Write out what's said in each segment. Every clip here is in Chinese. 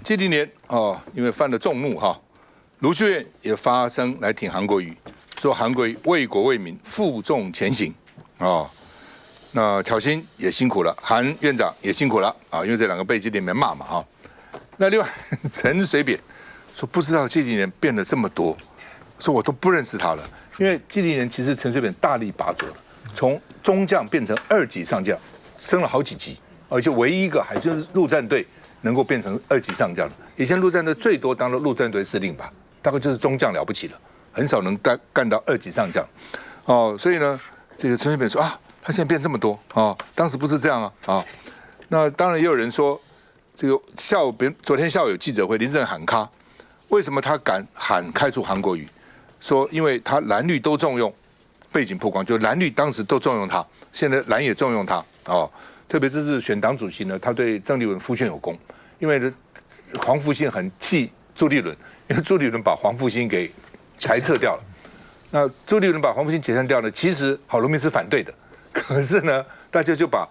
基地年哦，因为犯了众怒哈，卢秀燕也发声来挺韩国瑜，说韩国瑜为国为民负重前行哦。那巧芯也辛苦了，韩院长也辛苦了啊，因为这两个被基地里面骂嘛哈。那另外陈水扁说不知道基地年变了这么多，说我都不认识他了，因为基地年其实陈水扁大力拔擢了，从中将变成2级上将，升了好几级，而且唯一一个海军陆战队能够变成2级上将的。以前陆战队最多当了陆战队司令吧，大概就是中将了不起了，很少能干到2级上将。哦，所以呢，这个陈水扁说啊，他现在变这么多啊，当时不是这样啊。那当然也有人说，这个昨天下午有记者会，林正喊卡，为什么他敢喊开除韩国瑜？说因为他蓝绿都重用，背景曝光，就蓝绿当时都重用他，现在蓝也重用他哦。特别这次选党主席呢，他对郑丽文夫婿有功，因为黄复兴很气朱立伦，因为朱立伦把黄复兴给裁撤掉了。那朱立伦把黄复兴解散掉呢，其实郝龙斌是反对的，可是呢，大家就把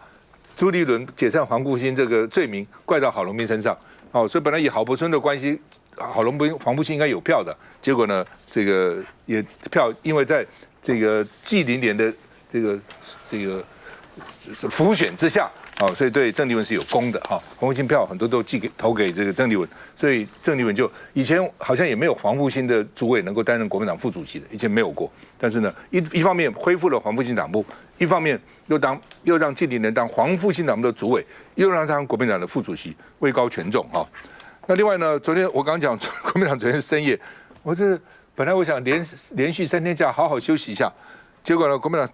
朱立伦解散黄复兴这个罪名怪到郝龙斌身上。哦，所以本来以郝柏村的关系，郝龙斌、黄复兴应该有票的，结果呢，这个也票因为在这个季林联的这个浮选之下，所以对郑丽文是有功的哈。黄复兴票很多都投给这个郑丽文，所以郑丽文就以前好像也没有黄复兴的主委能够担任国民党副主席的，以前没有过。但是呢，一方面恢复了黄复兴党部，一方面又让季林联当黄复兴党部的主委，又让他当国民党的副主席，位高权重哈。那另外呢，昨天我刚讲国民党昨天深夜，本来我想连续3天假好好休息一下，结果呢，国民党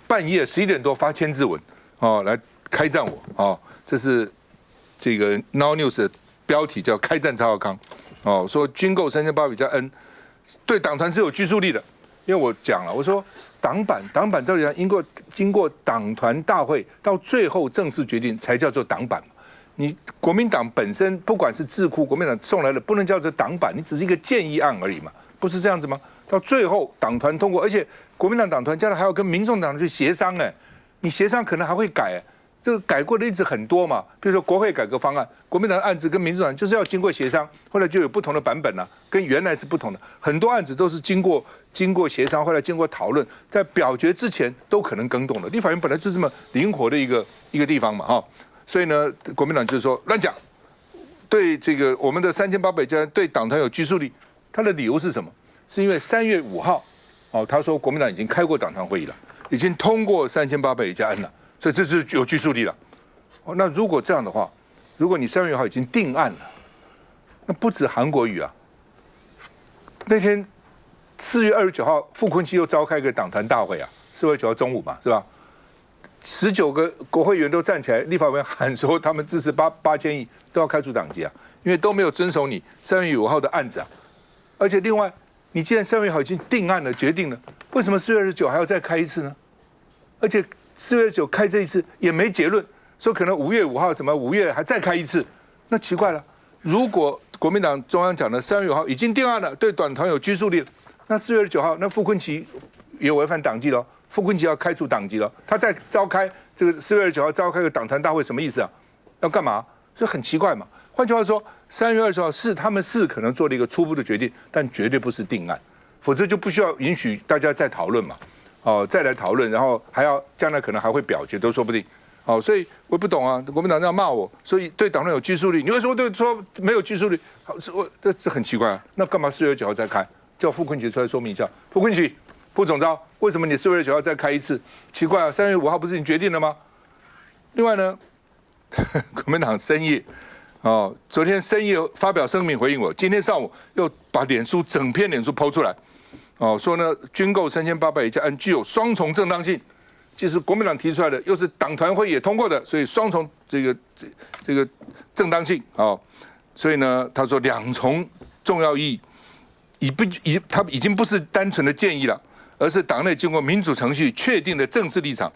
半夜11点多发签字文哦，来开战我哦，这是这个 Now News 的标题叫开战赵少康哦，说军购3800加 N 对党团是有拘束力的，因为我讲了，我说党版照理讲经过党团大会到最后正式决定才叫做党版。你国民党本身不管是智库国民党送来的，不能叫做党版，你只是一个建议案而已嘛，不是这样子吗？到最后党团通过，而且国民党党团将来还要跟民众党去协商哎，你协商可能还会改，这个改过的例子很多嘛。比如说国会改革方案，国民党的案子跟民众党就是要经过协商，后来就有不同的版本了，跟原来是不同的。很多案子都是经过协商，后来经过讨论，在表决之前都可能更动的。立法院本来就这么灵活的一个地方嘛哈，所以呢，国民党就是说乱讲，对这个我们的3800加对党团有拘束力，他的理由是什么？是因为3月5号，哦，他说国民党已经开过党团会议了，已经通过3800加 N 了，所以这是有拘束力了。哦，那如果这样的话，如果你3月5号已经定案了，那不止韩国瑜啊，那天4月29号傅昆萁又召开一个党团大会啊，4月9号中午嘛，是吧？19个国会议员都站起来，立法委员喊说他们支持8000亿都要开除党籍啊，因为都没有遵守你3月5号的案子啊，而且另外。你既然3月1号已经定案了、决定了，为什么4月29还要再开一次呢？而且4月29开这一次也没结论，说可能5月5号什么5月还再开一次，那奇怪了。如果国民党中央讲的3月5号已经定案了，对党团有拘束力了，那4月9号那傅昆萁也违反党纪了，傅昆萁要开除党籍了，他再召开这个4月9号召开个党团大会什么意思啊？要干嘛？所以很奇怪嘛。换句话说，3月20号他们可能做了一个初步的决定，但绝对不是定案，否则就不需要允许大家再讨论嘛。哦，再来讨论，然后还要将来可能还会表决，都说不定。哦，所以我不懂啊，国民党这样骂我，所以对党团有拘束力，你为什么对说没有拘束力？好，这很奇怪啊。那干嘛4月9号再开？叫傅昆萁出来说明一下。傅昆萁，副总召，为什么你4月9号再开一次？奇怪啊，3月5号不是你决定了吗？另外呢，国民党深夜。哦，昨天深夜发表声明回应我，今天上午又把整篇脸书抛出来，哦，说呢军购3800加 N 具有双重正当性，就是国民党提出来的，又是党团会也通过的，所以双重这个正当性哦，所以呢他说2重重要意义，他已经不是单纯的建议了，而是党内经过民主程序确定的正式立场，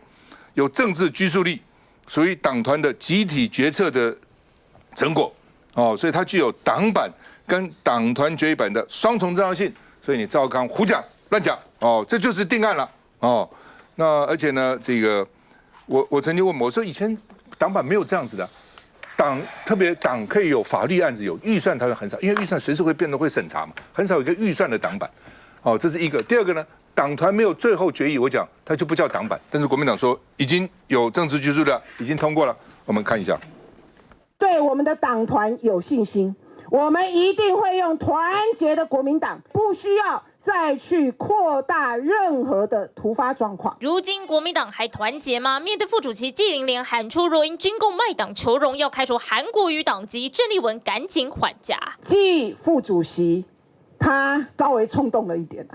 有政治拘束力，属于党团的集体决策的。成果哦，所以它具有党版跟党团决议版的双重正当性，所以你赵刚胡讲乱讲哦，这就是定案了哦。那而且呢，这个我曾经问我说以前党版没有这样子的，特别党可以有法律案子有预算，它很少，因为预算随时会变动会审查嘛，很少有一个预算的党版。这是一个。第二个呢，党团没有最后决议，我讲它就不叫党版。但是国民党说已经有政治拘束的，已经通过了。我们看一下，对我们的党团有信心，我们一定会用团结的国民党，不需要再去扩大任何的突发状况。如今国民党还团结吗？面对副主席季麟莲喊出若因军共卖党求荣，要开除韩国瑜党籍，郑丽文赶紧缓颊。季副主席他稍微冲动了一点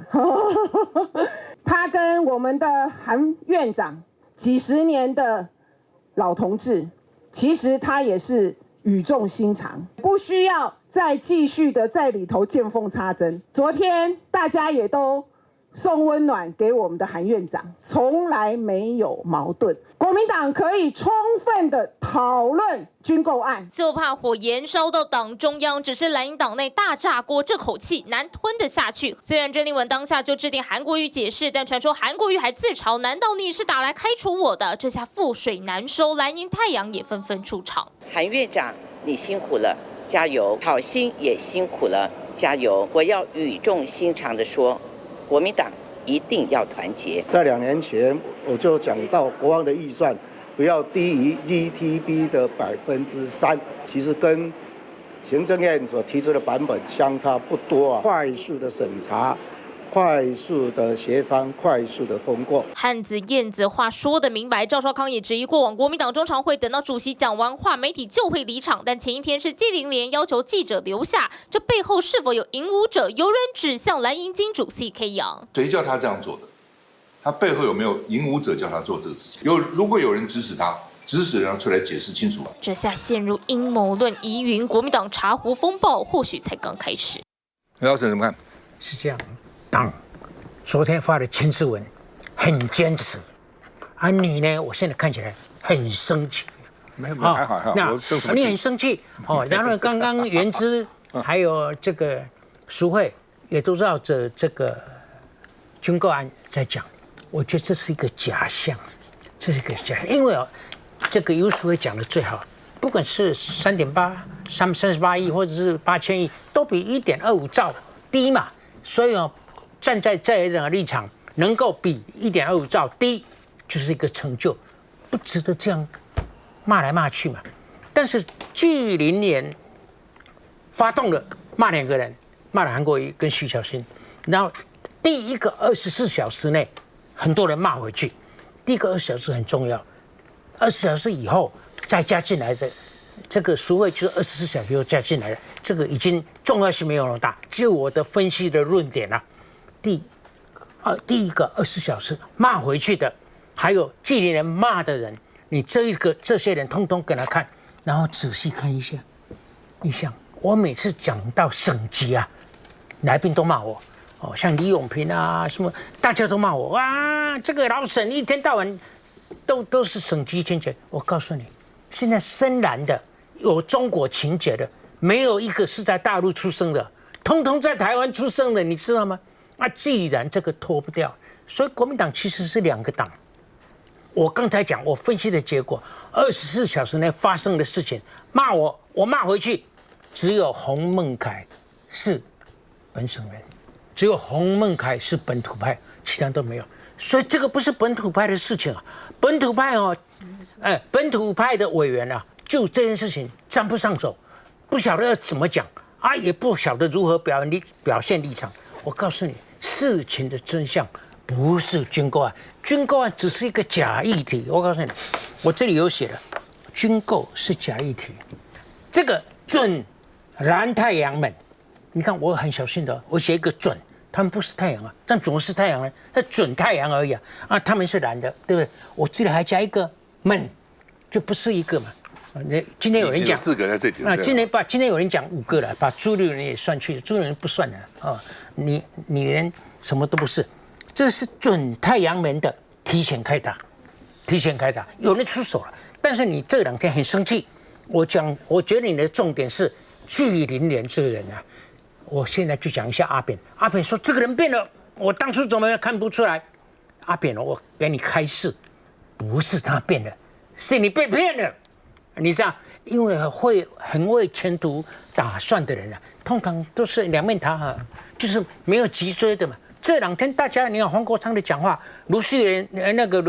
他跟我们的韩院长几十年的老同志，其实他也是语重心长，不需要再继续的在里头见缝插针。昨天大家也都送温暖给我们的韩院长，从来没有矛盾。国民党可以充分的讨论军购案，就怕火延烧到党中央，只是蓝营党内大炸锅，这口气难吞得下去。虽然郑丽文当下就制定韩国瑜解释，但传说韩国瑜还自嘲：难道你是打来开除我的？这下覆水难收，蓝营太阳也纷纷出场。韩院长，你辛苦了，加油！好心也辛苦了，加油！我要语重心长地说，国民党一定要团结。在2年前，我就讲到国防的预算不要低于 GDP 的3%，其实跟行政院所提出的版本相差不多啊。快速的审查，快速的协商，快速的通过。汉子燕子话说得明白，赵少康也质疑过往国民党中常会等到主席讲完话，媒体就会离场，但前一天是季麟莲要求记者留下，这背后是否有引武者？有人指向蓝营金主 CK 杨，谁叫他这样做的？他背后有没有引武者叫他做这个事情？如果有人指使他，指使人出来解释清楚。这下陷入阴谋论疑云，国民党茶壶风暴或许才刚开始。刘老师怎么看？是这样，党昨天发的签字文很坚持，而你呢？我现在看起来很生气。没有，还好，我生什么气？你很生气哦。然后刚刚元之还有这个淑慧也都绕着这个军购案在讲。我觉得这是一个假象，这是一个假象，因为这个尤淑慧讲的最好，不管是38亿或者是8000亿，都比1.25兆低嘛，所以站在这样的立场，能够比1.25兆低，就是一个成就，不值得这样骂来骂去嘛。但是季麟莲发动了骂2个人，骂了韩国瑜跟徐小新，然后第一个24小时内。很多人骂回去，第一个20小时很重要，20小时以后再加进来的这个赎回就是24小时又加进来了，这个已经重要性没有那么大。就我的分析的论点啊，第一个20小时骂回去的，还有季麟莲骂的人，你这些人通通给他看，然后仔细看一下。你想，我每次讲到省级啊，来宾都骂我。像李永平啊，什么大家都骂我啊，这个老沈一天到晚都是省级情节。我告诉你，现在深蓝的有中国情节的，没有一个是在大陆出生的，通通在台湾出生的，你知道吗？既然这个脱不掉，所以国民党其实是2个党。我刚才讲，我分析的结果，24小时内发生的事情，骂我骂回去，只有洪孟楷是本省人。只有洪孟楷是本土派，其他都没有，所以这个不是本土派的事情啊。本土派本土派的委员啊，就这件事情沾不上手，不晓得要怎么讲啊，也不晓得如何表现立场。我告诉你，事情的真相不是军购案，军购案只是一个假议题。我告诉你，我这里有写了，军购是假议题，这个准蓝太阳们，你看我很小心的，我写一个准。他们不是太阳啊，但怎么是太阳呢？那准太阳而已啊！他们是蓝的，对不对？我这里还加一个们，就不是一个嘛。今天有人讲4个在这里。今天有人讲5个了，把朱立伦也算去，朱立伦不算了啊！你连什么都不是，这是准太阳门的提前开打，有人出手了，但是你这2天很生气。我觉得你的重点是季麟莲这个人啊。我现在就讲一下阿扁。阿扁说这个人变了，我当初怎么看不出来？阿扁，我给你开示，不是他变了，是你被骗了。你知道，因为会很为前途打算的人啊，通常都是两面讨好，就是没有脊椎的嘛。这2天大家你看黄国昌的讲话，卢秀燕那个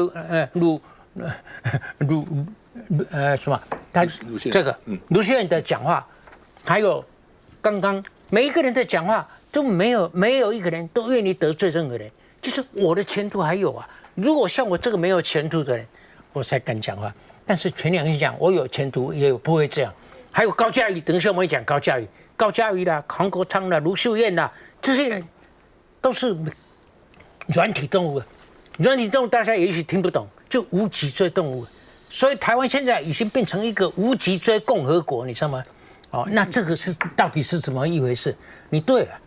什么，他这个卢秀燕的讲话，还有刚刚每一个人的讲话都没有一个人都愿意得罪任何人，就是我的前途还有啊。如果像我这个没有前途的人，我才敢讲话。但是全良心讲，我有前途，也不会这样。还有高嘉瑜，等一下我们会讲高嘉瑜啦、黄国昌啦、卢秀燕啦，这些人都是软体动物。软体动物大家也许听不懂，就无脊椎动物。所以台湾现在已经变成一个无脊椎共和国，你知道吗？哦，那这个到底是怎么一回事？你对啊，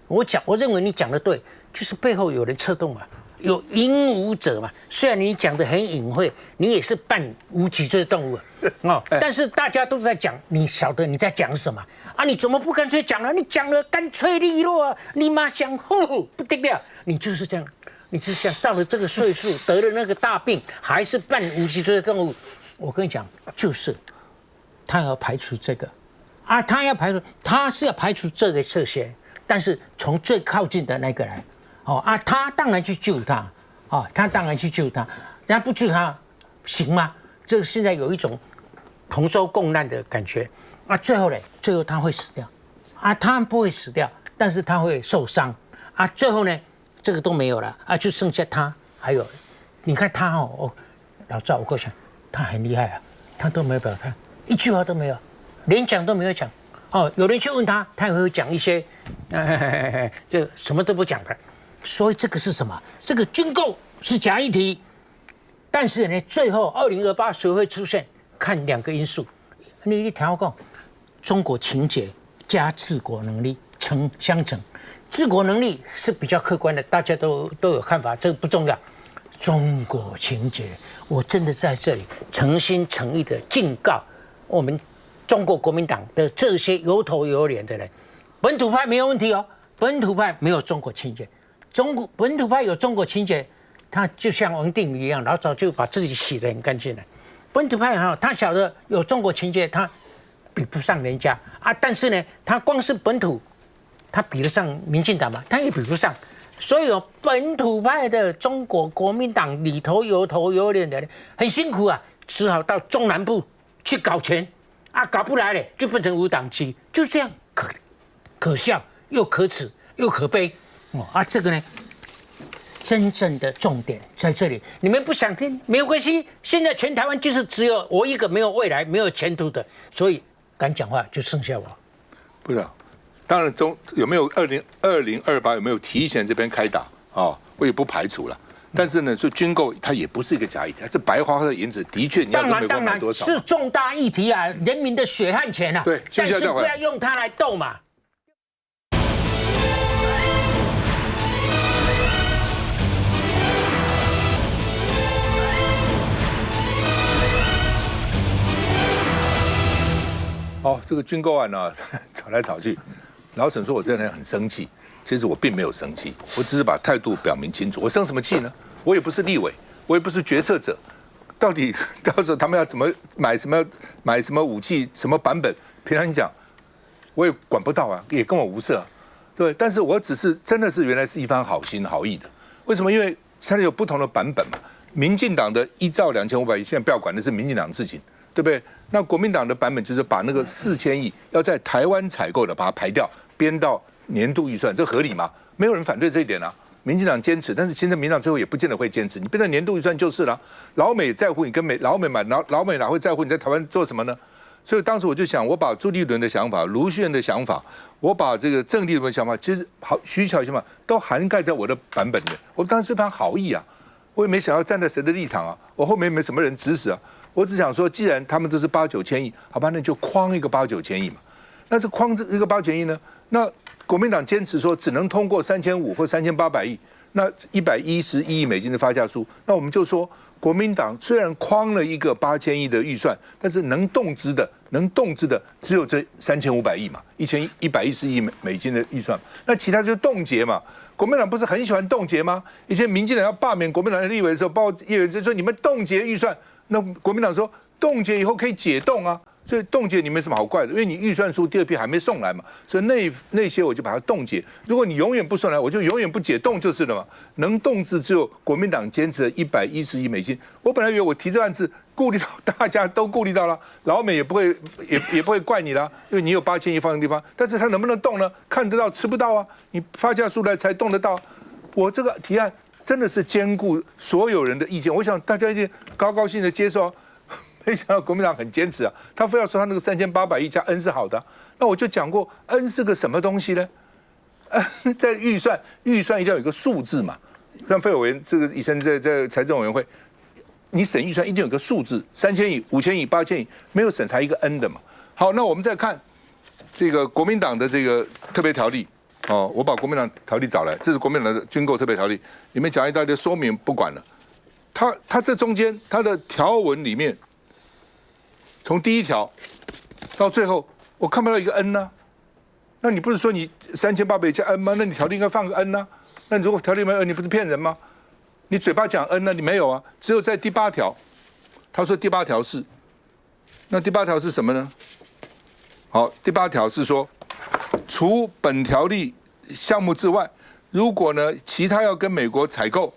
我认为你讲的对，就是背后有人策动嘛。有引武者嘛？虽然你讲的很隐晦，你也是半无脊椎动物哦，但是大家都在讲，你晓得你在讲什么啊？你怎么不干脆讲了？你讲了干脆利落啊！你妈想不得了，你就是这样，到了这个岁数得了那个大病，还是半无脊椎动物。我跟你讲，就是他要排除这个啊，他是要排除这些，但是从最靠近的那个来。哦啊，他当然去救他，哦，他当然去救他，人家不救他行吗？这个现在有一种同舟共难的感觉啊。最后他会死掉，啊，他不会死掉，但是他会受伤啊。最后呢，这个都没有了啊，就剩下他。还有，你看他哦，老赵，我跟你讲，他很厉害啊，他都没有表态，一句话都没有，连讲都没有讲。哦，有人去问他，他也会讲一些，就什么都不讲的。所以这个是什么？这个军购是假议题，但是呢，最后2028谁会出现？看2个因素。你调讲，中国情节加治国能力相乘，治国能力是比较客观的，大家都有看法，这个不重要。中国情节，我真的在这里诚心诚意的警告我们中国国民党的这些有头有脸的人，本土派没有问题哦，本土派没有中国情节。本土派有中国情节，他就像王定宇一样，老早就把自己洗得很干净了。本土派他晓得有中国情节，他比不上人家啊。但是呢，他光是本土，他比得上民进党吗？他也比不上。所以本土派的中国国民党里头有头有脸的人很辛苦啊，只好到中南部去搞钱啊，搞不来了就变成无党籍，就这样可笑又可耻又可悲。啊，这个呢，真正的重点在这里。你们不想听没有关系，现在全台湾就是只有我一个没有未来、没有前途的，所以敢讲话就剩下我。不是、啊，当然有没有2028有没有提前这边开打啊？我也不排除了。但是呢，说军购它也不是一个假议题，这白花花的银子的确你要跟美国买多少？是重大议题啊，人民的血汗钱啊。对，但是不要用它来斗嘛。好，这个军购案呢，吵来吵去，老沈说我这人很生气，其实我并没有生气，我只是把态度表明清楚。我生什么气呢？我也不是立委，我也不是决策者，到时候他们要怎么买什么武器、什么版本，平常讲我也管不到啊，也跟我无涉、啊，对。但是我只是真的是原来是一番好心好意的，为什么？因为它有不同的版本嘛。民进党的1兆2500亿，现在不要管的是民进党的事情，对不对？那国民党的版本就是把那个4000亿要在台湾采购的，把它排掉，编到年度预算，这合理吗？没有人反对这一点啊。民进党坚持，但是其实民进党最后也不见得会坚持。你编到年度预算就是了。老美在乎你跟老美买，老美哪会在乎你在台湾做什么呢？所以当时我就想，我把朱立伦的想法、卢秀燕的想法，我把这个郑丽文的想法，其实徐巧芯嘛，都涵盖在我的版本里面。我当时是番好意啊，我也没想要站在谁的立场啊，我后面没什么人指使啊。我只想说，既然他们都是8、9千亿，好吧，那就框一个8、9千亿嘛。那这框这一个8、9千亿呢？那国民党坚持说只能通过3500或3800亿，那111亿美金的发价书，那我们就说，国民党虽然框了一个8000亿的预算，但是能动之的只有这3500亿嘛，111亿美金的预算，那其他就是冻结嘛。国民党不是很喜欢冻结吗？以前民进党要罢免国民党的立委的时候，包括叶元之说你们冻结预算。那国民党说冻结以后可以解冻啊，所以冻结你没什么好怪的，因为你预算书第2批还没送来嘛，所以那些我就把它冻结。如果你永远不送来，我就永远不解冻就是了嘛。能冻制只有国民党坚持的110亿美金。我本来以为我提这案子顾虑到大家都顾虑到了，老美也不会怪你啦，因为你有8000亿放的地方，但是它能不能动呢？看得到吃不到啊，你发价出来才动得到。我这个提案真的是兼顾所有人的意见，我想大家一定高高兴的接受。没想到国民党很坚持啊，他非要说他那个3800亿加 N 是好的，那我就讲过 N 是个什么东西呢？在预算一定要有一个数字嘛，像费委员这个以前在财政委员会，你审预算一定有个数字，3000亿、5000亿、8000亿，没有审查一个 N 的嘛。好，那我们再看这个国民党的这个特别条例哦，我把国民党条例找来，这是国民党的军购特别条例，里面讲一大堆说明，不管了。它这中间它的条文里面。从第1条到最后，我看不到一个 N 呢、那你不是说你3800加 N 吗？那你条例应该放个 N 呢、那你如果条例没有 N， 你不是骗人吗？你嘴巴讲 N 呢，你没有啊？只有在第8条，他说第8条是，那第8条是什么呢？好，第8条是说，除本条例项目之外，如果呢其他要跟美国采购，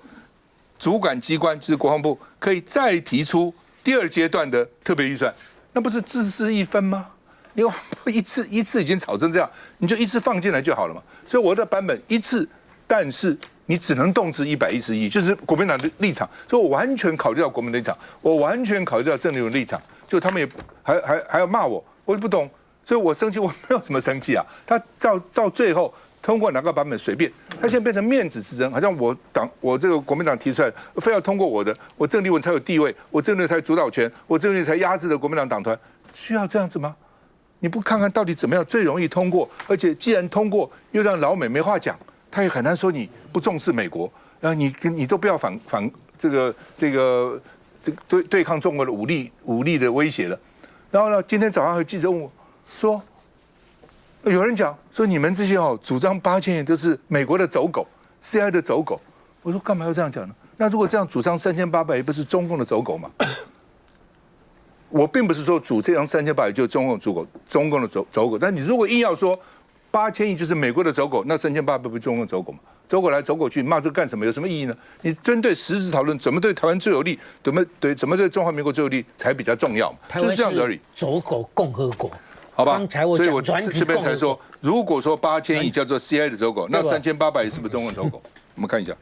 主管机关就是国防部可以再提出第2阶段的特别预算。那不是自私一分吗？你一次已经吵成这样，你就一次放进来就好了嘛。所以我的版本一次，但是你只能动支110亿，就是国民党的立场。所以我完全考虑到国民的立场，我完全考虑到郑丽文立场。就他们也还要骂我，我也不懂，所以我生气，我没有什么生气啊。他到最后通过哪个版本随便，他现在变成面子之争，好像我这个国民党提出来，非要通过我的，我郑丽文才有地位，我郑丽文才有主导权，我郑丽文才压制了国民党党团，需要这样子吗？你不看看到底怎么样最容易通过？而且既然通过，又让老美没话讲，他也很难说你不重视美国，然后你都不要反这个对抗中国的武力的威胁了。然后呢，今天早上有记者问我说。有人讲说你们这些主张8000亿都是美国的走狗 ，CIA 的走狗。我说干嘛要这样讲呢？那如果这样主张3800亿，不是中共的走狗吗？我并不是说主张3800亿就是中共的走狗。但你如果硬要说8000亿就是美国的走狗，那3800不是中共的走狗吗？走狗来走狗去，骂这干什么？有什么意义呢？你针对实质讨论，怎么对台湾最有利，怎么对中华民国最有利才比较重要嘛？就是这样子而已。走狗共和国。好吧，所以我这边才说，如果说8000亿叫做 CIA 的走狗，那3800亿是不是中共走狗？我们看一下。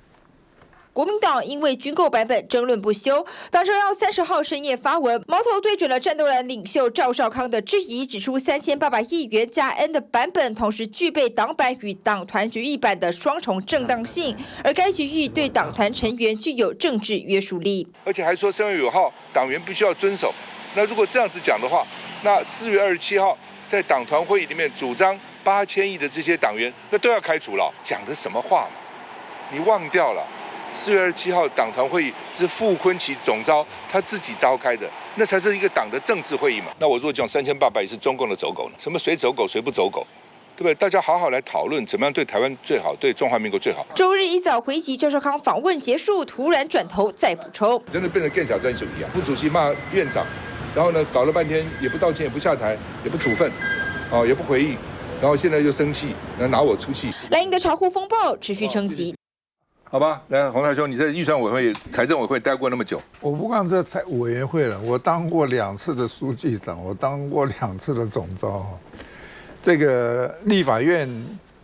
国民党因为军购版本争论不休，党中央30号深夜发文，矛头对准了战斗蓝领袖赵少康的质疑，指出3800亿元加 N 的版本同时具备党版与党团决议版的双重正当性，而该决议对党团成员具有政治约束力，而且还说3月9号党员必须要遵守。那如果这样子讲的话，那4月27号在党团会议里面主张8000亿的这些党员，那都要开除了。讲的什么话嘛？你忘掉了？4月27号党团会议是傅昆萁总召他自己召开的，那才是一个党的政治会议嘛。那我如果讲3800亿是中共的走狗呢？什么谁走狗谁不走狗？对不对？大家好好来讨论，怎么样对台湾最好，对中华民国最好。周日一早回击赵少康访问结束，突然转头再补充，真的变成更小专属一样。副主席骂院长。然后呢，搞了半天也不道歉，也不下台，也不处分，也不回应，然后现在又生气，拿我出气。蓝营的茶壶风暴持续升级。好吧，来，洪泰兄，你在预算委会、财政委会待过那么久，我不光这委员会了，我当过2次的书记长，我当过2次的总召。这个立法院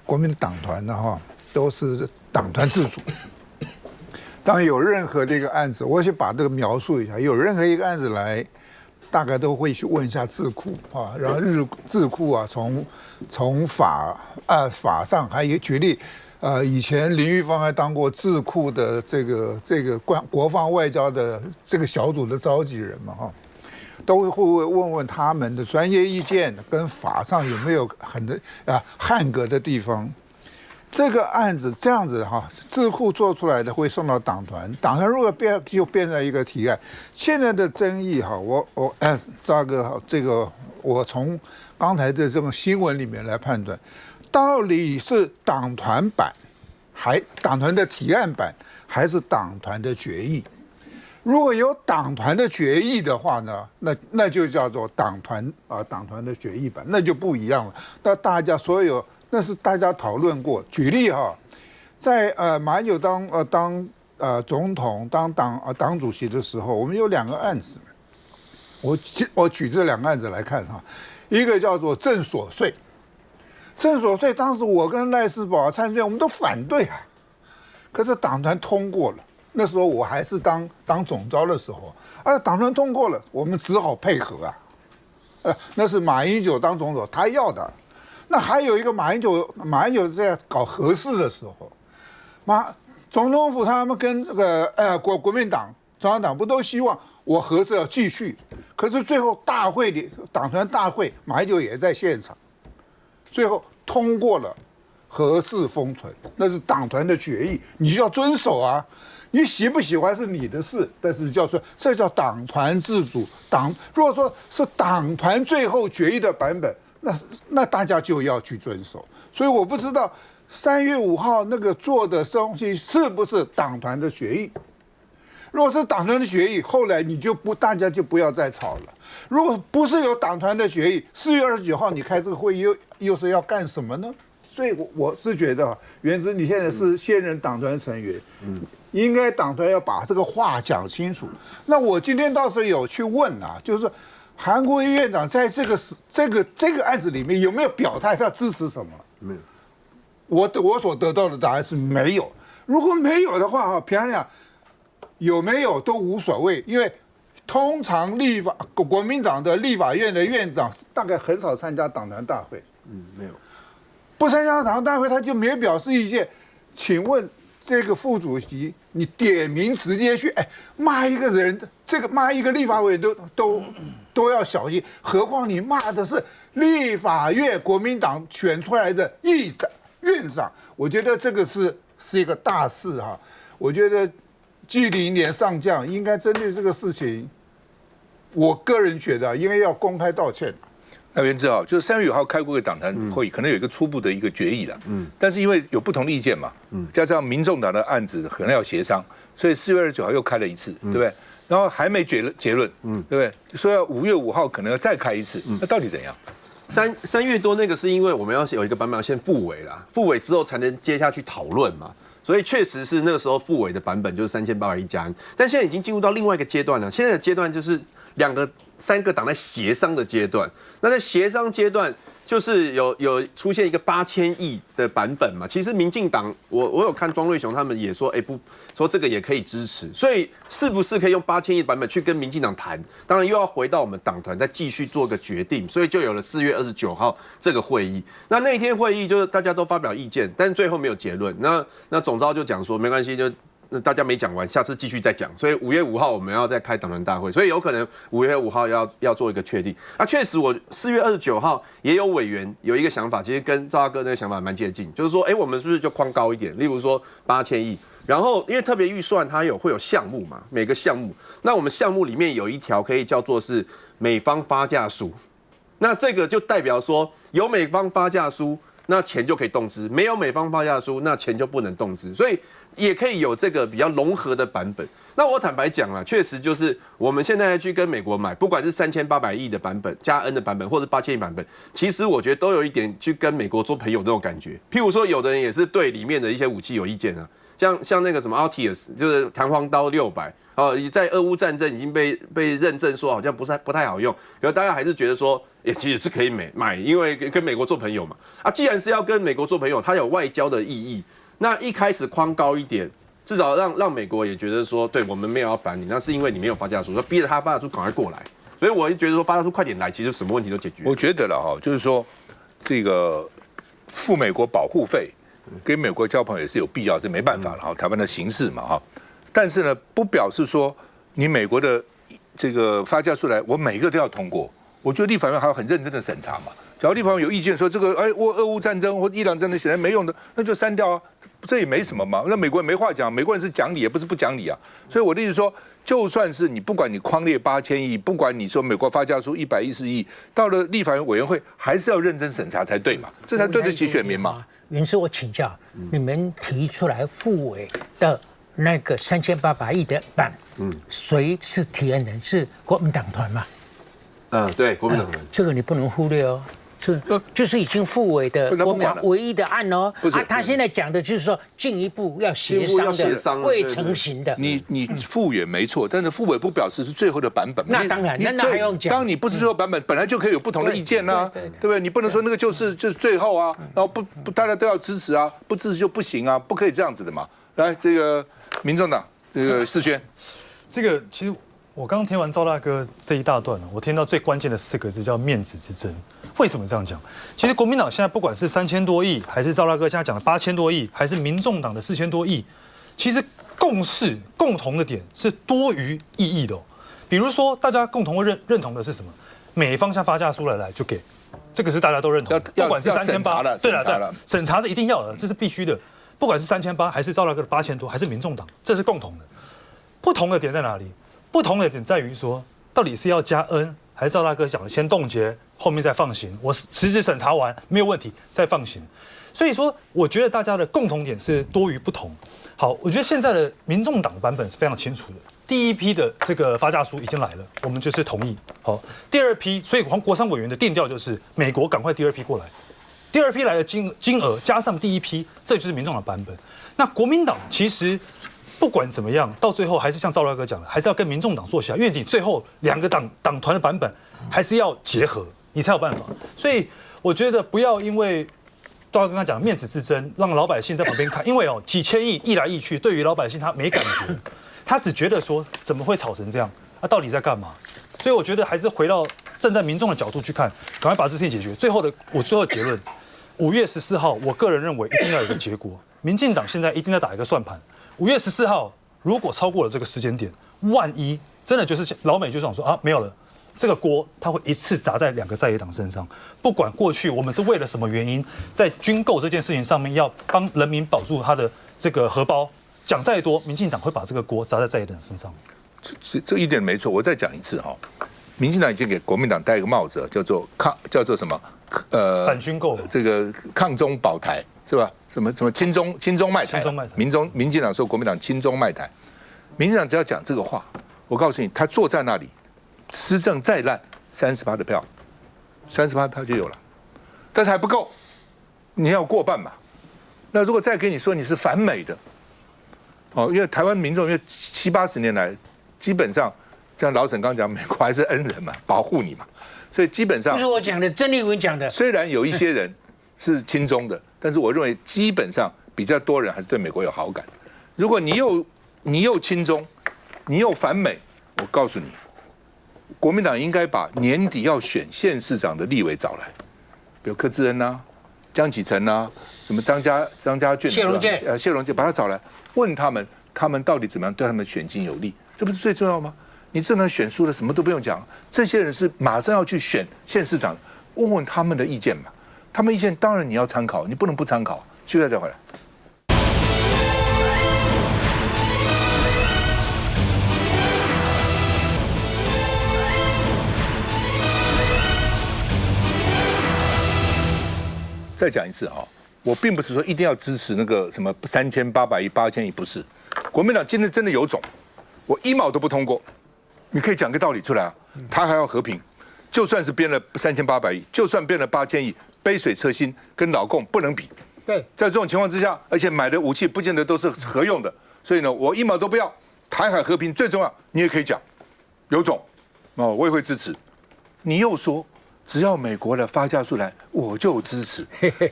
国民党团的都是党团自主。当有任何的一个案子，我去把这个描述一下，有任何一个案子来。大概都会去问一下智库啊，然后智库啊，从法上还有举例，以前林玉芳还当过智库的这个国防外交的这个小组的召集人嘛都会问问他们的专业意见，跟法上有没有汉格的地方。这个案子这样子智库做出来的会送到党团，党团如果就变成一个提案。现在的争议这个我从刚才的这种新闻里面来判断，到底是党团版，党团的提案版，还是党团的决议？如果有党团的决议的话呢，那就叫做党团的决议版，那就不一样了。那大家所有那是大家讨论过。举例哈，在马英九当总统当党主席的时候，我们有2个案子，我举这2个案子来看哈，一个叫做正所税，当时我跟赖士葆参选，我们都反对啊，可是党团通过了。那时候我还是当总召的时候，党团通过了，我们只好配合啊。那是马英九当总统他要的。那还有一个马英九在搞核四的时候，总统府他们跟这个国民党中央党不都希望我核四要继续？可是最后党团大会，马英九也在现场，最后通过了核四封存，那是党团的决议，你就要遵守啊。你喜不喜欢是你的事，但是这叫党团自主。如果说是党团最后决议的版本，那大家就要去遵守。所以我不知道3月5号那个做的东西是不是党团的决议。如果是党团的决议，后来大家就不要再吵了。如果不是有党团的决议，4月29号你开这个会议又是要干什么呢？所以我是觉得，元之你现在是现任党团成员，应该党团要把这个话讲清楚。那我今天倒是有去问啊，就是韩国瑜院长在这个案子里面有没有表态他支持什么？没有。我所得到的答案是没有。如果没有的话，哈，平常讲有没有都无所谓，因为通常国民党的立法院的院长大概很少参加党团大会。没有。不参加党团大会，他就没有表示意见。请问这个副主席，你点名直接去骂一个人，骂一个立法委员都要小心，何况你骂的是立法院国民党选出来的院长，我觉得这个是一个大事哈。我觉得G0连上将应该针对这个事情，我个人觉得应该要公开道歉。那元之啊，就是3月5号开过一个党团会议，可能有一个初步的一个决议了。但是因为有不同的意见嘛，加上民众党的案子可能要协商，所以4月29号又开了一次，对不对？然后还没结论，对不对？说要5月5号可能要再开一次，那到底怎样？3月多那个是因为我们要有一个版本要先复委啦，复委之后才能接下去讨论嘛。所以确实是那个时候复委的版本就是3801加 N， 但现在已经进入到另外一个阶段了。现在的阶段就是3个党在协商的阶段。那在协商阶段，就是有出现一个8000亿的版本嘛。其实民进党，我有看庄瑞雄他们也说，不说这个也可以支持。所以是不是可以用8000亿的版本去跟民进党谈？当然又要回到我们党团再继续做个决定。所以就有了4月29号这个会议。那一天会议就是大家都发表意见，但是最后没有结论。那总召就讲说没关系，就大家没讲完，下次继续再讲。所以5月5号我们要再开党团大会，所以有可能5月5号要做一个确定。那确实，我4月29号也有委员有一个想法，其实跟赵大哥那个想法蛮接近，就是说，我们是不是就框高一点？例如说8000亿，然后因为特别预算它会有项目嘛，每个项目，那我们项目里面有一条可以叫做是美方发价书，那这个就代表说有美方发价书，那钱就可以动支；没有美方发价书，那钱就不能动支。所以也可以有这个比较融合的版本。那我坦白讲啦，确实就是我们现在去跟美国买，不管是3800亿的版本加 N 的版本，或者8000亿版本，其实我觉得都有一点去跟美国做朋友那种感觉。譬如说，有的人也是对里面的一些武器有意见啊，像那个什么 Altius， 就是弹簧刀600。在俄乌战争已经被认证说好像不太好用，可是大家还是觉得说，其实是可以买，因为跟美国做朋友嘛。既然是要跟美国做朋友，它有外交的意义。那一开始框高一点，至少让美国也觉得说，对我们没有要烦你，那是因为你没有发价书，说逼着他发价书赶快过来。所以我就觉得说发价书快点来，其实什么问题都解决。我觉得了哈，就是说这个付美国保护费，跟美国交朋友也是有必要，这没办法了哈，台湾的形势嘛哈。但是呢，不表示说你美国的这个发价书来，我每一个都要通过。我觉得立法院还要很认真的审查嘛。假如立法院有意见说这个俄乌战争或伊朗战争显然没用的，那就删掉啊，这也没什么嘛。那美国人没话讲，美国人是讲理也不是不讲理啊。所以我的意思说，就算是你不管你框列8000亿，不管你说美国发价书110亿，到了立法院委员会还是要认真审查才对嘛，这才对得起选民嘛。袁师，我请教，你们提出来复委的那个3800亿的版，谁是提案人？是国民党团嘛？对，国民党人，这个你不能忽略哦。这就是已经复委的国民党唯一的案哦。他现在讲的就是说进一步要协商的，未成型的。你复委没错，但是复委不表示是最后的版本。那当然，那还用讲？当你不是最后版本，本来就可以有不同的意见啦，对不对？你不能说那个就是最后啊，然后不大家都要支持啊，不支持就不行啊，不可以这样子的嘛。来，这个民众党这个世轩，这个其实我刚听完赵大哥这一大段，我听到最关键的4个字叫面子之争。为什么这样讲？其实国民党现在不管是3000多亿，还是赵大哥现在讲的8000多亿，还是民众党的4000多亿，其实共同的点是多余意义的。比如说，大家共同会认同的是什么？美方向发价书来就给，这个是大家都认同的。不管是3800，对了，审查是一定要的，这是必须的。不管是3800，还是赵大哥的8000多，还是民众党，这是共同的。不同的点在哪里？不同的点在于说，到底是要加 N， 还是赵大哥讲的先冻结，后面再放行？我实质审查完没有问题，再放行。所以说，我觉得大家的共同点是多于不同。好，我觉得现在的民众党版本是非常清楚的。第一批的这个发价书已经来了，我们就是同意。好，第二批，所以国商委员的定调就是美国赶快第二批过来。第二批来的金额加上第一批，这就是民众党版本。那国民党其实不管怎么样，到最后还是像赵大哥讲的，还是要跟民众党做起来，因为你最后2个党团的版本还是要结合，你才有办法。所以我觉得不要因为赵大哥刚刚讲面子之争，让老百姓在旁边看，因为几千亿一来一去，对于老百姓他没感觉，他只觉得说怎么会吵成这样，到底在干嘛？所以我觉得还是回到站在民众的角度去看，赶快把这事情解决。我最后的结论，5月14号，我个人认为一定要有个结果。民进党现在一定要打一个算盘。5月14号如果超过了这个时间点，万一真的就是老美就想说没有了，这个锅他会一次砸在2个在野党身上。不管过去我们是为了什么原因，在军购这件事情上面要帮人民保住他的这个荷包，讲再多，民进党会把这个锅砸在野党身上。这一点没错，我再讲一次哈。民进党已经给国民党戴一个帽子，叫做什么？反军购，这个抗中保台是吧？什么亲中卖台？民进党说国民党亲中卖台，民进党只要讲这个话，我告诉你，他坐在那里，施政再烂，38的票，38票就有了，但是还不够，你要过半嘛。那如果再跟你说你是反美的，因为台湾民众因为70、80年来，基本上像老沈刚讲，美国还是恩人嘛，保护你嘛，所以基本上不是我讲的，曾丽文讲的。虽然有一些人是亲中的，但是我认为基本上比较多人还是对美国有好感。如果你又亲中，你又反美，我告诉你，国民党应该把年底要选县市长的立委找来，比如柯志恩呐、江启臣呐、什么张家俊、谢龙介，把他找来，问他们到底怎么样对他们选情有利，这不是最重要吗？你这能选输了，什么都不用讲，这些人是马上要去选县市长，问问他们的意见嘛。他们意见当然你要参考，你不能不参考。休息再回来。再讲一次哈，我并不是说一定要支持那个什么3800亿、8000亿，不是。国民党今天真的有种，我1毛都不通过。你可以讲个道理出来啊，他还要和平，就算是编了3800亿，就算编了8000亿，杯水车薪，跟老共不能比。对，在这种情况之下，而且买的武器不见得都是合用的，所以呢，我1毛都不要。台海和平最重要，你也可以讲，有种，我也会支持。你又说，只要美国的发价书来，我就支持。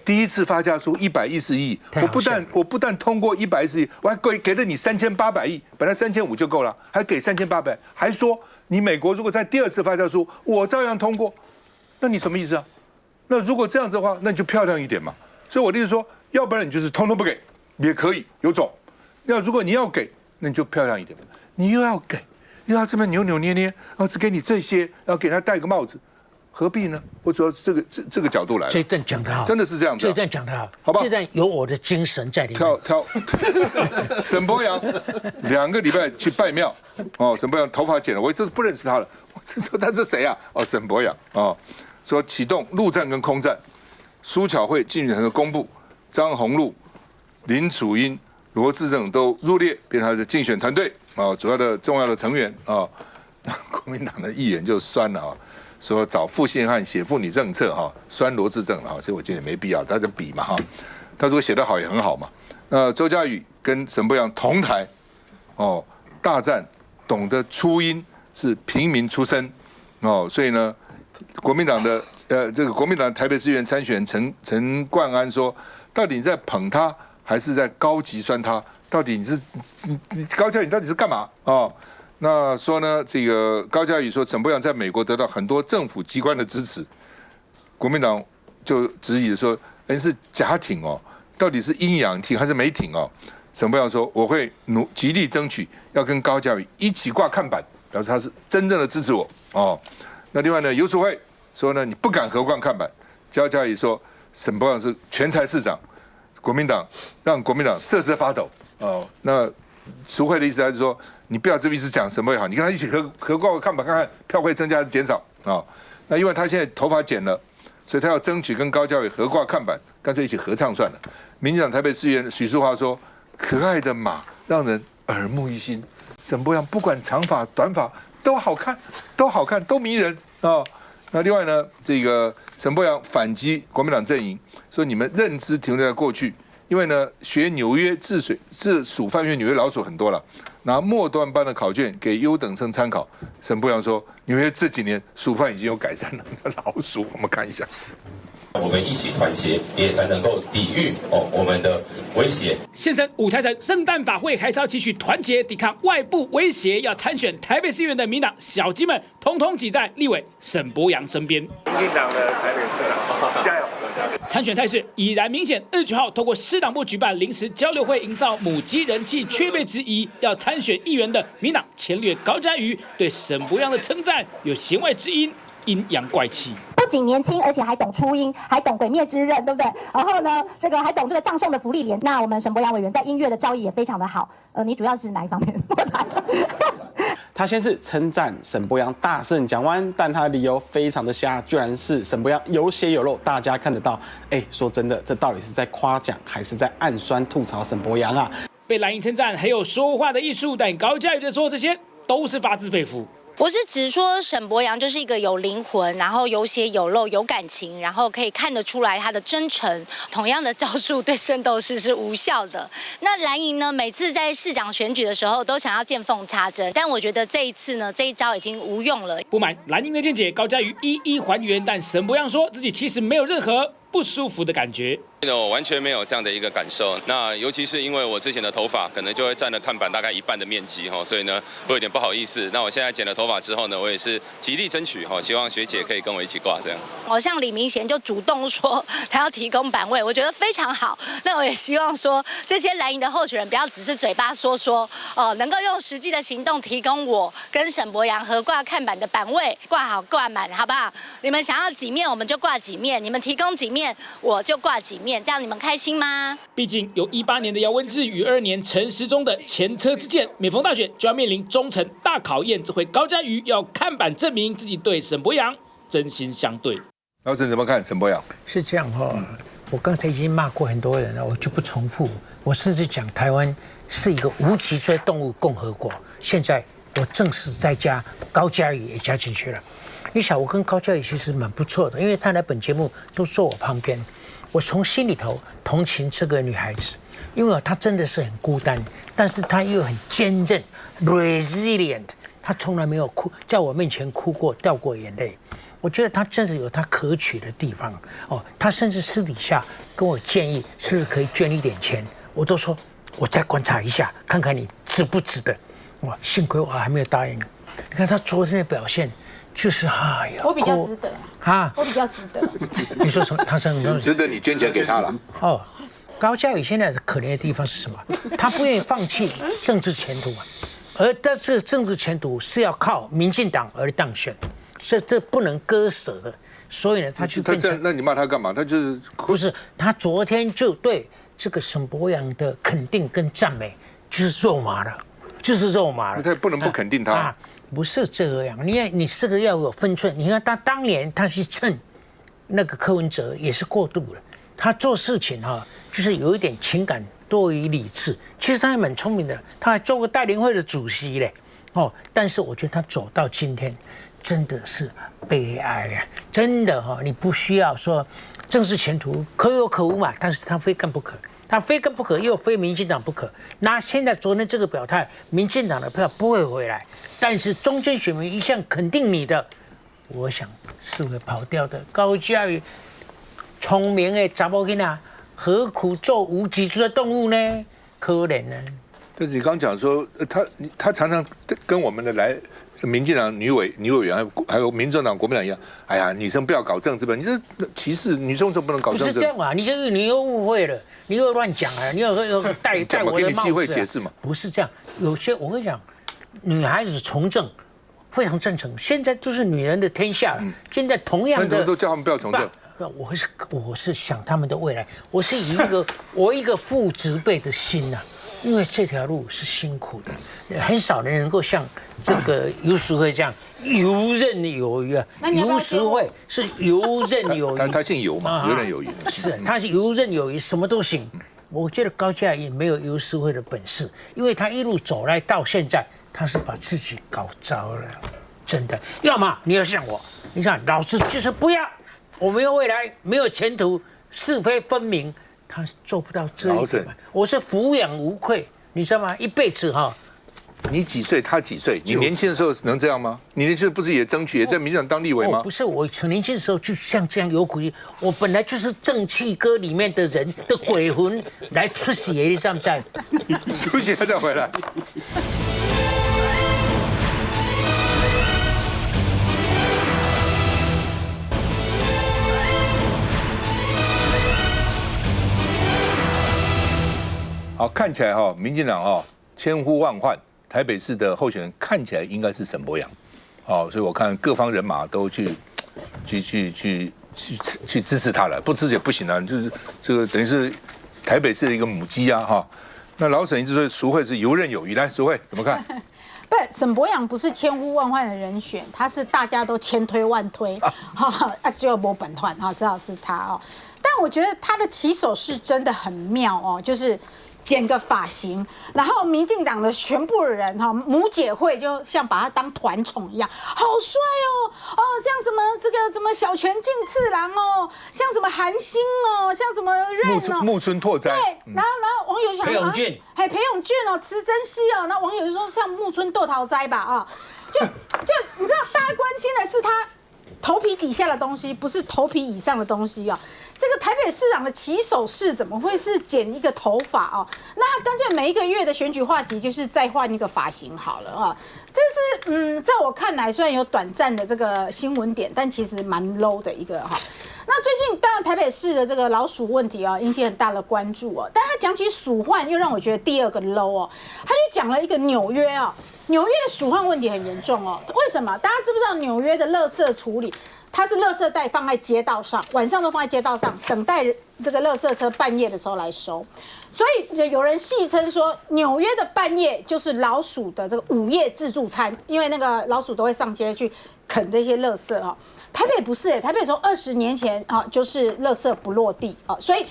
第一次发价书110亿，我不但通过110亿，我还给了你3800亿，本来3500就够了，还给3800，还说你美国如果在第2次发价书，我照样通过，那你什么意思啊？那如果这样子的话，那你就漂亮一点嘛。所以我的意思说，要不然你就是通通不给，也可以有种。那如果你要给，那你就漂亮一点，你又要给，又要这么扭扭捏捏，然后只给你这些，然后给他戴个帽子。何必呢？我主要是这个角度来。这一段讲得好，真的是这样子。这一段讲得好，好吧？这段有我的精神在里面。挑沈伯洋2个礼拜去拜庙，沈伯洋头发剪了，我这不认识他了。我说他是谁啊？沈伯洋说启动陆战跟空战，苏巧慧、靳宇腾的公布，张宏禄、林楚英、罗致政都入列，变成他的竞选团队主要的重要的成员国民党的议员就酸了说找负心汉写妇女政策酸罗致政所以我觉得也没必要，大家比嘛他如果写得好也很好嘛。那周家瑜跟沈伯洋同台大战，懂得初音是平民出身所以呢，国民党的这个国民党台北市议员参选人陈冠安说，到底你在捧他还是在高级酸他？到底你高嘉瑜到底是干嘛那说呢，这个高嘉瑜说沈伯洋在美国得到很多政府机关的支持，国民党就质疑说，是假挺到底是阴阳挺还是没挺沈伯洋说，我会极力争取要跟高嘉瑜一起挂看板，表示他是真正的支持我那另外呢，游淑慧说呢，你不敢合挂看板，高嘉瑜说沈伯洋是全才市长，国民党让国民党瑟瑟发抖那淑慧的意思还是说，你不要这么一直讲沈伯洋好，你跟他一起合挂看板，看看票会增加还是减少那因为他现在头发剪了，所以他要争取跟高嘉瑜合挂看板，干脆一起合唱算了。民进党台北市议员许淑华说，可爱的马让人耳目一新，沈伯洋不管长发短发都好看，都迷人那另外呢，这个沈伯洋反击国民党阵营，说你们认知停留在过去，因为呢学纽约治鼠犯，因为纽约老鼠很多了，拿末端班的考卷给优等生参考。沈伯洋说，纽约这几年鼠犯已经有改善了，老鼠我们看一下。我们一起团结，也才能够抵御我们的威胁。县城五台城圣诞法会还是要继续团结抵抗外部威胁，要参选台北市议员的民党小鸡们，统统挤在立委沈伯洋身边。民进党的台北市长，加油！参选态势已然明显。29号透过市党部举办临时交流会，营造母鸡人气却被质疑。要参选议员的民党前立委高嘉瑜对沈伯洋的称赞有弦外之音，阴阳怪气。不仅年轻，而且还懂初音，还懂鬼灭之刃，对不对？然后呢，这个还懂这个葬送的福利连。那我们沈伯洋委员在音乐的造诣也非常的好。你主要是哪一方面？他先是称赞沈伯洋大胜蒋万安，但他的理由非常的瞎，居然是沈伯洋有血有肉，大家看得到。说真的，这到底是在夸奖还是在暗酸吐槽沈伯洋啊？被蓝营称赞很有说话的艺术，但高嘉瑜在说这些都是发自肺腑。我是指说沈伯洋就是一个有灵魂，然后有血有肉有感情，然后可以看得出来他的真诚。同样的招数对圣斗士是无效的。那蓝营呢，每次在市长选举的时候都想要见缝插针，但我觉得这一次呢，这一招已经无用了。不满蓝营的见解，高嘉瑜一一还原，但沈伯洋说自己其实没有任何不舒服的感觉。我完全没有这样的一个感受。那尤其是因为我之前的头发可能就会占了看板大概一半的面积所以呢，会有点不好意思。那我现在剪了头发之后呢，我也是极力争取希望学姐可以跟我一起挂这样。像李明贤就主动说他要提供版位，我觉得非常好。那我也希望说这些蓝营的候选人不要只是嘴巴说能够用实际的行动提供我跟沈伯洋合挂看板的版位，挂好挂满，好不好？你们想要几面我们就挂几面，你们提供几面我就挂几面。这样你们开心吗？毕竟有18年的姚文智与22年陈时中的前车之鉴，每逢大选就要面临忠诚大考验。这回高嘉瑜要看板证明自己对沈伯洋真心相对。老沈怎么看沈伯洋？是这样我刚才已经骂过很多人了，我就不重复。我甚至讲台湾是一个无脊椎动物共和国。现在我正式再加高嘉瑜也加进去了。你想，我跟高嘉瑜其实蛮不错的，因为他来本节目都坐我旁边。我从心里头同情这个女孩子，因为她真的是很孤单，但是她又很坚韧 ，resilient。她从来没有哭，在我面前哭过、掉过眼泪。我觉得她真的有她可取的地方她甚至私底下跟我建议，是不是可以捐一点钱？我都说我再观察一下，看看你值不值得。幸亏我还没有答应。你看她昨天的表现。就是我比较值得我比较值得。你说什么？他是值得你捐钱给他了。高嘉瑜现在可怜的地方是什么？他不愿意放弃政治前途而这个政治前途是要靠民进党而当选，这不能割舍的。所以呢，他就变成……那你骂他干嘛？他就是不是他昨天就对这个沈伯洋的肯定跟赞美就是肉麻了，就是肉麻了。他不能不肯定他。不是这样，你这个要有分寸。你看他当年他去蹭那个柯文哲也是过度了，他做事情就是有一点情感多于理智。其实他还蛮聪明的，他还做过代联会的主席嘞。但是我觉得他走到今天，真的是悲哀啊！真的你不需要说政治前途可有可无嘛，但是他非干不可。他非干不可，又非民进党不可。那现在昨天这个表态，民进党的票不会回来，但是中间选民一向肯定你的，我想是会跑掉的。高嘉瑜聪明的查某囡仔，何苦做无脊椎的动物呢？可怜呢。但是你刚讲说，他常常跟我们的民进党女委员还有民众党国民党一样，哎呀，女生不要搞政治吧，你这歧视女生就不能搞政治？不是这样啊，你又误会了。你又乱讲啊！你又戴我的帽子、啊。给你机会解释嘛？不是这样，有些我跟你讲，女孩子从政非常真诚，现在都是女人的天下了。现在同样的，都叫他们不要从政。我是想他们的未来，我是以一个父执辈的心呐、啊，因为这条路是辛苦的，很少人能够像这个游淑慧这样游刃有余啊。游淑慧是游刃有余，他姓游嘛，游刃有余。是，他是游刃有余，什么都行。我觉得高嘉瑜没有游淑慧的本事，因为他一路走来到现在，他是把自己搞糟了，真的。要么你要像我，你看老子就是不要，我没有未来，没有前途，是非分明。他做不到这一点，我是抚养无愧，你知道吗？一辈子你几岁？他几岁？你年轻的时候能这样吗？你年轻不是也争取也在民进党当立委吗？不是，我从年轻的时候就像这样有骨气。我本来就是正气歌里面的人的鬼魂来出血，这样在。休息再回来。好，看起来民进党千呼万唤，台北市的候选人看起来应该是沈伯洋，所以我看各方人马都去支持他了，不支持也不行啊，就是这个等于是台北市的一个母鸡啊那老沈一直说淑慧是游刃有余，来淑慧怎么看？不，沈伯洋不是千呼万唤的人选，他是大家都千推万推，只有没本团知道是他但我觉得他的起手是真的很妙就是剪个发型，然后民进党的全部人母姐会就像把他当团宠一样，好帅像什么这个什么小泉进次郎像什么韩星像什么润木村拓哉，对，然后网友就想裴勇俊，裴勇俊池珍熙那网友就说像木村拓哉吧就你知道大家关心的是他头皮底下的东西，不是头皮以上的东西这个台北市长的起手式怎么会是剪一个头发那他干脆每一个月的选举话题就是再换一个发型好了这是在我看来虽然有短暂的这个新闻点，但其实蛮 low 的一个那最近当然台北市的这个老鼠问题引起很大的关注但他讲起鼠患又让我觉得第二个 low 他就讲了一个纽约纽约的鼠患问题很严重为什么？大家知不知道纽约的垃圾处理？它是垃圾袋放在街道上，晚上都放在街道上，等待这个垃圾车半夜的时候来收。所以有人戏称说，纽约的半夜就是老鼠的这个午夜自助餐，因为那个老鼠都会上街去啃这些垃圾台北不是台北从20年前就是垃圾不落地所以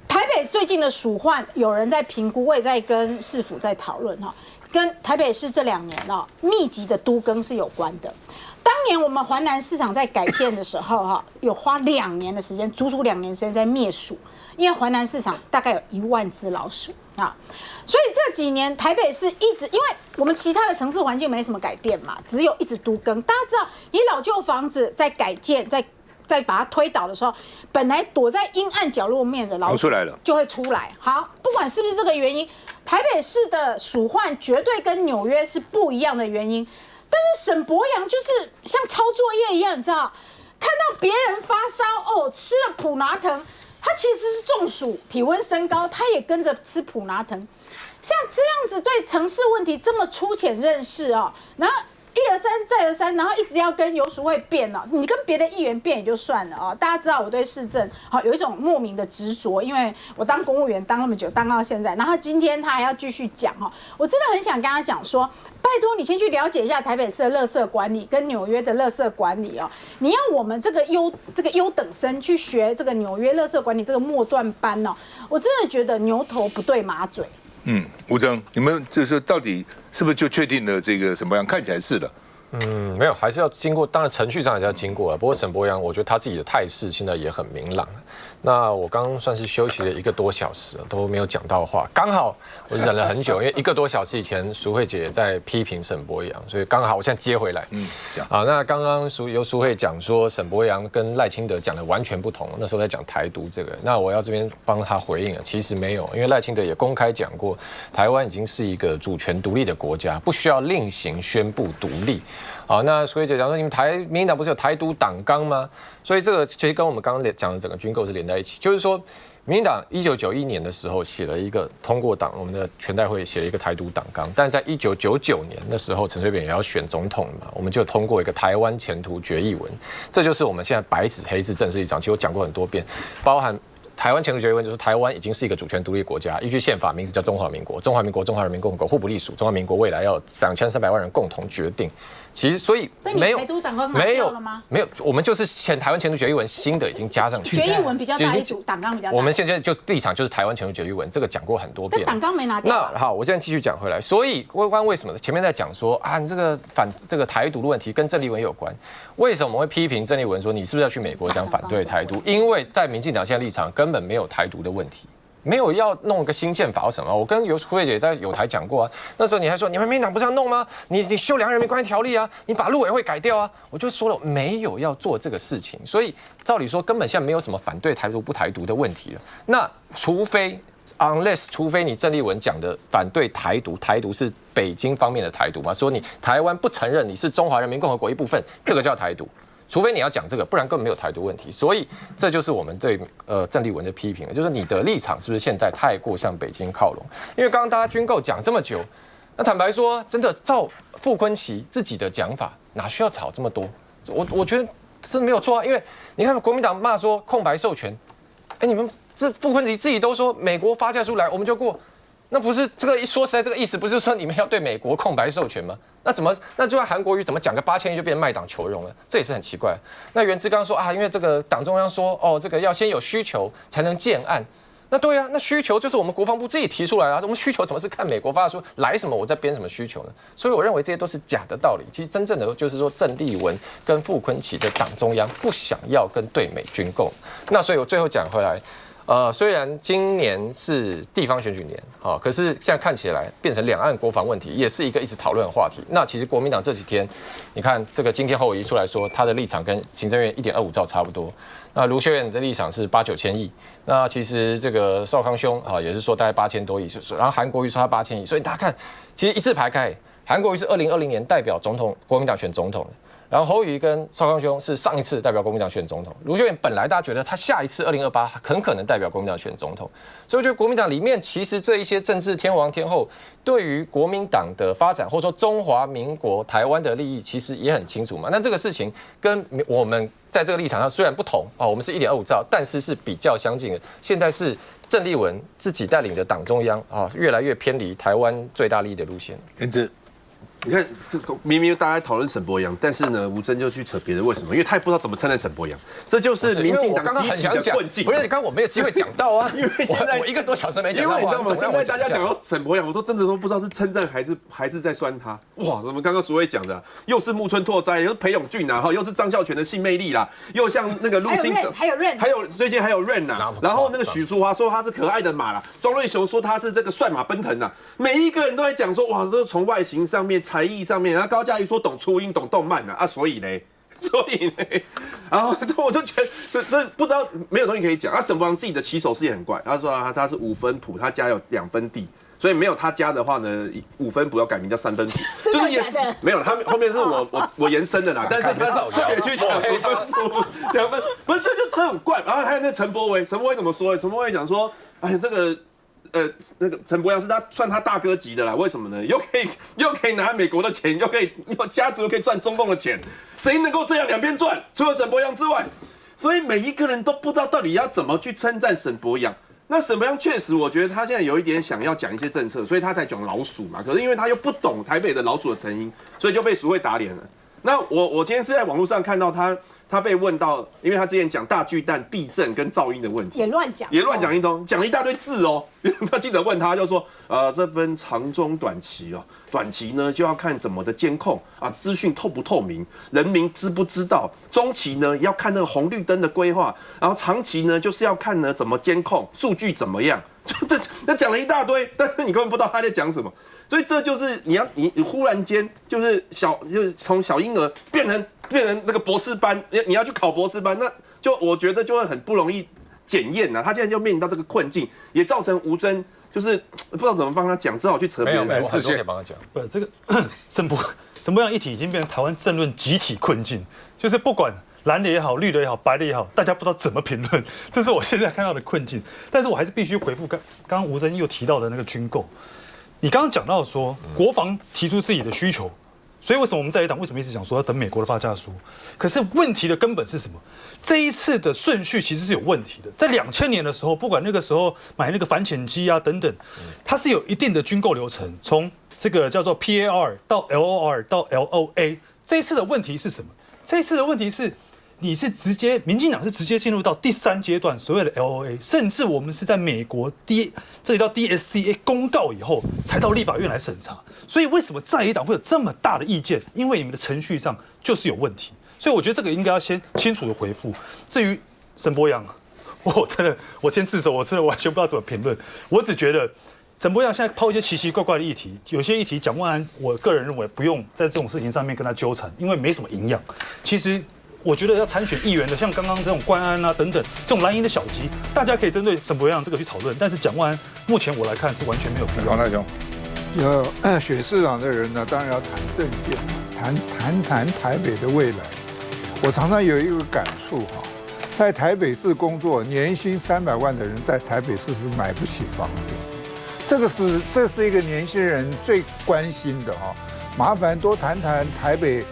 台北最近的鼠患有人在评估，我也在跟市府在讨论跟台北市这2年密集的都更是有关的。当年我们环南市场在改建的时候有花2年的时间，足足2年时间在灭鼠，因为环南市场大概有1万只老鼠所以这几年台北市一直，因为我们其他的城市环境没什么改变嘛，只有一直都更。大家知道，你老旧房子在改建，在把它推倒的时候，本来躲在阴暗角落面的老鼠就会出来。好，不管是不是这个原因，台北市的鼠患绝对跟纽约是不一样的原因。但是沈伯洋就是像抄作业一样，你知道，看到别人发烧吃了普拿疼，他其实是中暑，体温升高，他也跟着吃普拿疼。像这样子对城市问题这么粗浅认识然后一而三再而三，然后一直要跟游淑慧辩了。你跟别的议员辩也就算了哦，大家知道我对市政好有一种莫名的执着，因为我当公务员当那么久，当到现在，然后今天他还要继续讲哈，我真的很想跟他讲说，拜托你先去了解一下台北市的垃圾管理跟纽约的垃圾管理哦。你要我们这个优等生去学这个纽约垃圾管理这个末段班哦，我真的觉得牛头不对马嘴。吴峥，你们就是到底是不是就确定了这个什么样？看起来是的。没有，还是要经过，当然程序上还是要经过了。不过沈伯洋，我觉得他自己的态势现在也很明朗。那我刚刚算是休息了1个多小时，都没有讲到话，刚好我忍了很久，因为1个多小时以前淑慧姐在批评沈伯洋，所以刚好我现在接回来。那刚刚由淑慧讲说沈伯洋跟赖清德讲的完全不同，那时候在讲台独这个，那我要这边帮他回应了，其实没有，因为赖清德也公开讲过，台湾已经是一个主权独立的国家，不需要另行宣布独立。好，那淑慧姐讲说，你们民进党不是有台独党纲吗？所以这个其实跟我们刚刚讲的整个军购是连在一起，就是说，民进党1991年的时候写了一个通过我们的全代会写了一个台独党纲，但是在1999年的时候，陈水扁也要选总统嘛，我们就通过一个台湾前途决议文，这就是我们现在白纸黑字正式立场。其实我讲过很多遍，包含台湾前途决议文就是台湾已经是一个主权独立国家，依据宪法名字叫中华民国，中华民国中华人民共和国互不隶属，中华民国未来要2300万人共同决定。其实所以没有没有，我们就是台湾前途决议文新的已经加上去，决议文比较大一组，党纲比较大。我们现在就立场就是台湾前途决议文，这个讲过很多遍。党纲没拿掉。那好，我现在继续讲回来。所以为什么前面在讲说啊，你这个台独的问题跟郑丽文有关？为什么我们会批评郑丽文说你是不是要去美国讲反对台独？因为在民进党现在立场根本没有台独的问题。没有要弄一个新宪法或什么，我跟游淑慧姐在友台讲过啊。那时候你还说你们民进党不是要弄吗？你修两岸人民关系条例啊，你把陆委会改掉啊。我就说了没有要做这个事情，所以照理说根本现在没有什么反对台独不台独的问题了。那除非你郑丽文讲的反对台独，台独是北京方面的台独嘛？说你台湾不承认你是中华人民共和国一部分，这个叫台独。除非你要讲这个，不然根本没有台独问题。所以这就是我们对郑丽文的批评了，就是你的立场是不是现在太过向北京靠拢？因为刚刚大家军购讲这么久，那坦白说，真的照傅崐萁自己的讲法，哪需要吵这么多？我觉得真的没有错啊，因为你看国民党骂说空白授权，你们这傅崐萁自己都说美国发下书来我们就过。那不是这个说实在，这个意思不是说你们要对美国空白授权吗？那就按韩国瑜怎么讲个8000亿就变成卖党求荣了？这也是很奇怪。那袁志刚说啊，因为这个党中央说这个要先有需求才能建案。那对啊，那需求就是我们国防部自己提出来啊。我们需求怎么是看美国发的书来什么，我在编什么需求呢？所以我认为这些都是假的道理。其实真正的就是说，郑丽文跟傅崐萁的党中央不想要跟对美军购。那所以我最后讲回来。虽然今年是地方选举年，可是现在看起来变成两岸国防问题，也是一个一直讨论的话题。那其实国民党这几天，你看这个今天侯友宜出来说，他的立场跟行政院1.25兆差不多。那卢秀燕的立场是8、9千亿。那其实这个少康兄也是说大概8000多亿，然后韩国瑜说他8000亿，所以大家看，其实一字排开，韩国瑜是2020年代表总统国民党选总统的。然后侯友宜跟少康兄是上一次代表国民党选总统，卢秀燕本来大家觉得他下一次2028很可能代表国民党选总统，所以我觉得国民党里面其实这一些政治天王天后对于国民党的发展或者说中华民国台湾的利益其实也很清楚嘛。那这个事情跟我们在这个立场上虽然不同我们是1.25兆，但是是比较相近的。现在是郑丽文自己带领的党中央越来越偏离台湾最大利益的路线。你看，明明大家讨论沈伯洋，但是呢，吴峥就去扯别的，为什么？因为他也不知道怎么称赞沈伯洋，这就是民进党积极的困境。不是，刚刚我没有机会讲到啊，因为现在我1个多小时没讲到。因为你知道吗？现在大家讲到沈伯洋，我都真的都不知道是称赞还是在酸他。哇，什么刚刚苏慧讲的，又是木村拓哉，又是裴勇俊又是张孝全的性魅力啦，又像那个陆星，还有最近还有 Rain 呐，然后那个许淑华说他是可爱的马啦，庄瑞雄说他是这个帅马奔腾呐，每一个人都在讲说哇，都是从外形上面、才艺上面，然后高嘉瑜说懂初音、懂动漫所以嘞，然后我就觉得这不知道没有东西可以讲。沈伯洋自己的起手式也很怪，他说他是5分谱，他家有2分地。所以没有他家的话呢，5分谱要改名叫3分谱，就是也没有他后面是我延伸的啦，但是他也去讲5分谱2分，不是这很怪。然后还有那个陈柏惟怎么说？陈柏惟讲说，哎，这个那个陈柏阳是算他大哥级的啦，为什么呢？又可以拿美国的钱，又家族又可以赚中共的钱，谁能够这样两边赚？除了沈伯洋之外，所以每一个人都不知道到底要怎么去称赞沈伯洋。那沈伯洋确实，我觉得他现在有一点想要讲一些政策，所以他才讲老鼠嘛。可是因为他又不懂台北的老鼠的成因，所以就被鼠会打脸了。那我今天是在网络上看到他被问到，因为他之前讲大巨蛋避震跟噪音的问题，也乱讲一通，讲了一大堆字哦。他记者问他就说，这分长中短期哦，短期呢就要看怎么的监控啊，资讯透不透明，人民知不知道；中期呢要看那个红绿灯的规划，然后长期呢就是要看呢怎么监控，数据怎么样。这讲了一大堆，但是你根本不知道他在讲什么。所以这就是你忽然间就是从小婴儿变成那个博士班，你要去考博士班，那就我觉得就会很不容易检验呐。他现在就面临到这个困境，也造成吴峥就是不知道怎么帮他讲，只好去扯别人。没有，我还是可以帮他讲。不，这个沈伯洋议题已经变成台湾政论集体困境，就是不管蓝的也好，绿的也好，白的也好，大家不知道怎么评论，这是我现在看到的困境。但是我还是必须回复刚刚吴峥又提到的那个军购。你刚刚讲到说，国防提出自己的需求，所以为什么我们在野党为什么一直讲说要等美国的发假书？可是问题的根本是什么？这一次的顺序其实是有问题的。在2000年的时候，不管那个时候买那个反潜机啊等等，它是有一定的军购流程，从这个叫做 PAR 到 LOR 到 LOA。这一次的问题是什么？这一次的问题是，民进党是直接进入到第3阶段所谓的 LOA， 甚至我们是在美国这里叫 DSCA 公告以后才到立法院来审查。所以为什么在野党会有这么大的意见？因为你们的程序上就是有问题。所以我觉得这个应该要先清楚的回复。至于沈伯洋，我先自首，我真的完全不知道怎么评论。我只觉得沈伯洋现在抛一些奇奇怪怪的议题，有些议题蒋万安，我个人认为不用在这种事情上面跟他纠缠，因为没什么营养。其实我觉得要参选议员的，像刚刚这种关安啊等等这种蓝营的小鸡，大家可以针对沈伯洋这个去讨论。但是蒋万安目前我来看是完全没有必要。王大雄，选市长的人呢，当然要谈政见，谈台北的未来。我常常有一个感触哈，在台北市工作，年薪300万的人在台北市是买不起房子。这是一个年轻人最关心的哈。麻烦多谈谈台北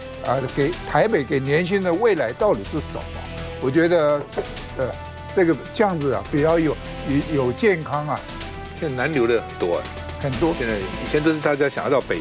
给台北给年轻人的未来到底是什么？我觉得这个样子啊，比较有健康啊。现在南流的很多。很多。现在以前都是大家想要到北